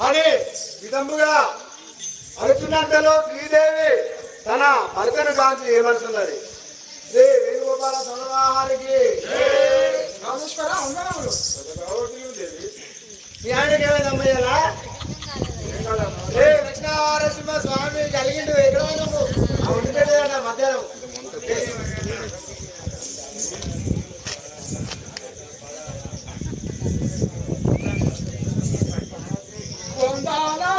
అని విధముగా అనుచున్నంతలో శ్రీదేవి తన భర్తను కాంచి ఏమనుకున్నది? శ్రీ వేణుగోపాల స్వామివారికి మీ ఆయనకి ఏమైంది అమ్మయ్యాలా? లక్ష్మీనరసింహ స్వామి కలిగిండు ఎక్కడ నువ్వు ఉండిపోయేదట మధ్యాహ్నం. పొందాలా